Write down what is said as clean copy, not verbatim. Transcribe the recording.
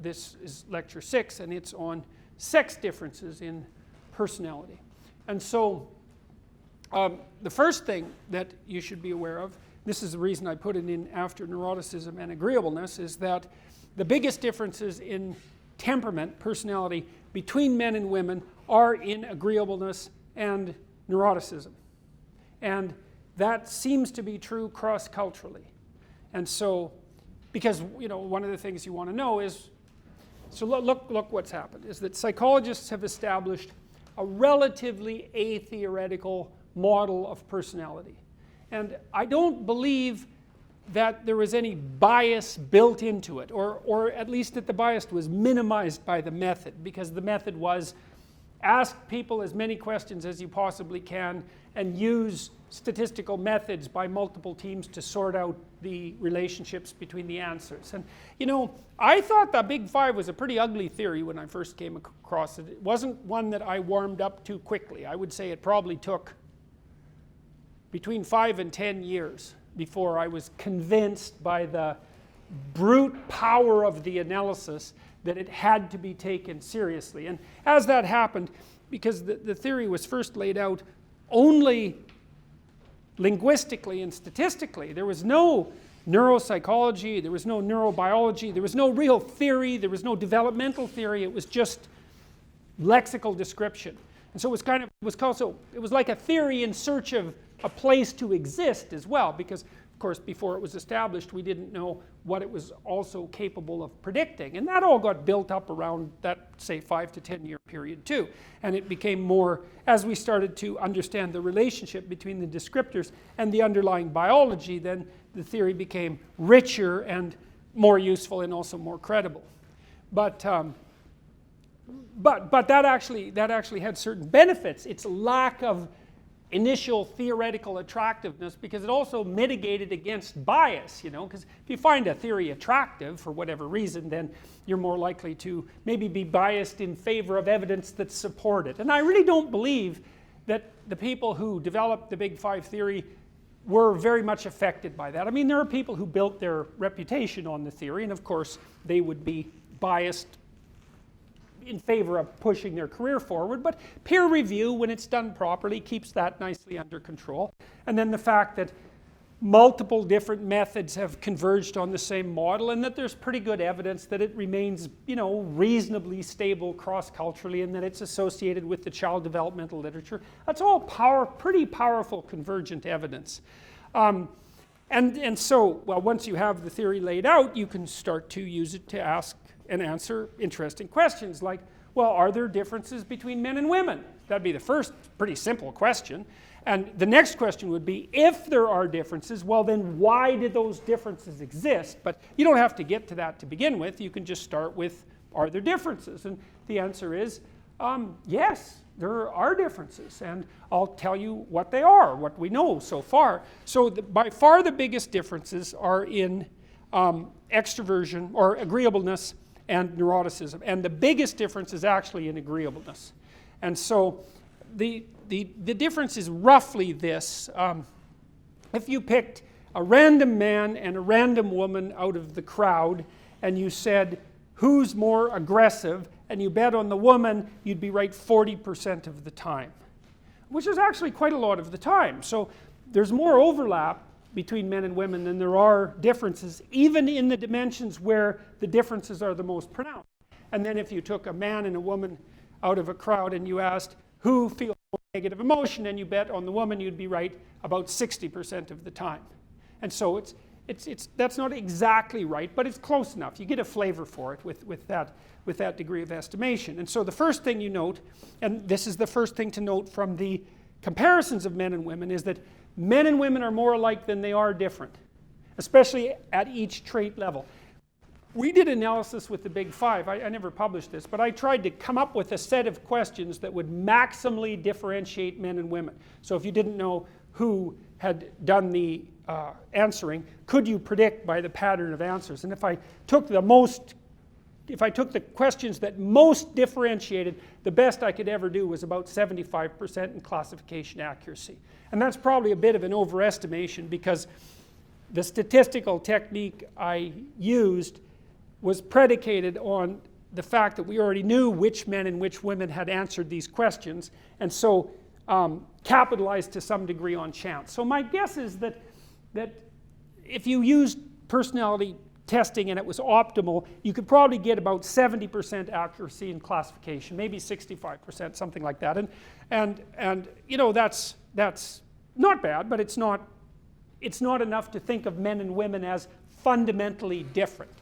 this is lecture 6, and it's on sex differences in personality. And so the first thing that you should be aware of, this is the reason I put it in after neuroticism and agreeableness, is that the biggest differences in temperament, personality, between men and women are in agreeableness and neuroticism. And that seems to be true cross-culturally. And so, because one of the things you want to know is, so look what's happened, is that psychologists have established a relatively atheoretical model of personality. And I don't believe that there was any bias built into it, or at least that the bias was minimized by the method, because the method was ask people as many questions as you possibly can and use statistical methods by multiple teams to sort out the relationships between the answers. And I thought the Big Five was a pretty ugly theory when I first came across it. It wasn't one that I warmed up to quickly. I would say it probably took between 5 and 10 years before I was convinced by the brute power of the analysis that it had to be taken seriously. And as that happened, because the theory was first laid out only linguistically and statistically, there was no neuropsychology, there was no neurobiology, there was no real theory, there was no developmental theory, it was just lexical description. And so it was like a theory in search of a place to exist as well, because of course before it was established we didn't know what it was also capable of predicting, and that all got built up around that, say, 5 to 10 year period too. And it became more, as we started to understand the relationship between the descriptors and the underlying biology, then the theory became richer and more useful and also more credible. But that actually had certain benefits. Its lack of initial theoretical attractiveness, because it also mitigated against bias, because if you find a theory attractive for whatever reason, then you're more likely to maybe be biased in favor of evidence that support it. And I really don't believe that the people who developed the Big Five theory were very much affected by that. I mean, there are people who built their reputation on the theory, and of course they would be biased in favor of pushing their career forward, but peer review, when it's done properly, keeps that nicely under control. And then the fact that multiple different methods have converged on the same model, and that there's pretty good evidence that it remains, reasonably stable cross-culturally, and that it's associated with the child developmental literature. That's all pretty powerful convergent evidence. And so, well, once you have the theory laid out, you can start to use it to ask and answer interesting questions like, well, are there differences between men and women? That'd be the first pretty simple question. And the next question would be, if there are differences, well then why did those differences exist? But you don't have to get to that to begin with. You can just start with, are there differences? And the answer is, yes, there are differences. And I'll tell you what they are, what we know so far. So by far the biggest differences are in extroversion or agreeableness and neuroticism, and the biggest difference is actually in agreeableness. And so the difference is roughly this. If you picked a random man and a random woman out of the crowd and you said who's more aggressive, and you bet on the woman, you'd be right 40% of the time, which is actually quite a lot of the time. So there's more overlap between men and women than there are differences, even in the dimensions where the differences are the most pronounced. And then if you took a man and a woman out of a crowd and you asked who feels more negative emotion, and you bet on the woman, you'd be right about 60% of the time. And so that's not exactly right, but it's close enough. You get a flavor for it with that degree of estimation. And so the first thing you note, and this is the first thing to note from the comparisons of men and women, is that men and women are more alike than they are different, especially at each trait level. We did analysis with the Big Five. I never published this, but I tried to come up with a set of questions that would maximally differentiate men and women. So if you didn't know who had done the answering, could you predict by the pattern of answers? And if I took the questions that most differentiated, the best I could ever do was about 75% in classification accuracy. And that's probably a bit of an overestimation, because the statistical technique I used was predicated on the fact that we already knew which men and which women had answered these questions, and so capitalized to some degree on chance. So my guess is that if you used personality testing and it was optimal, you could probably get about 70% accuracy in classification, maybe 65%, something like that. And you know, that's not bad, but it's not enough to think of men and women as fundamentally different.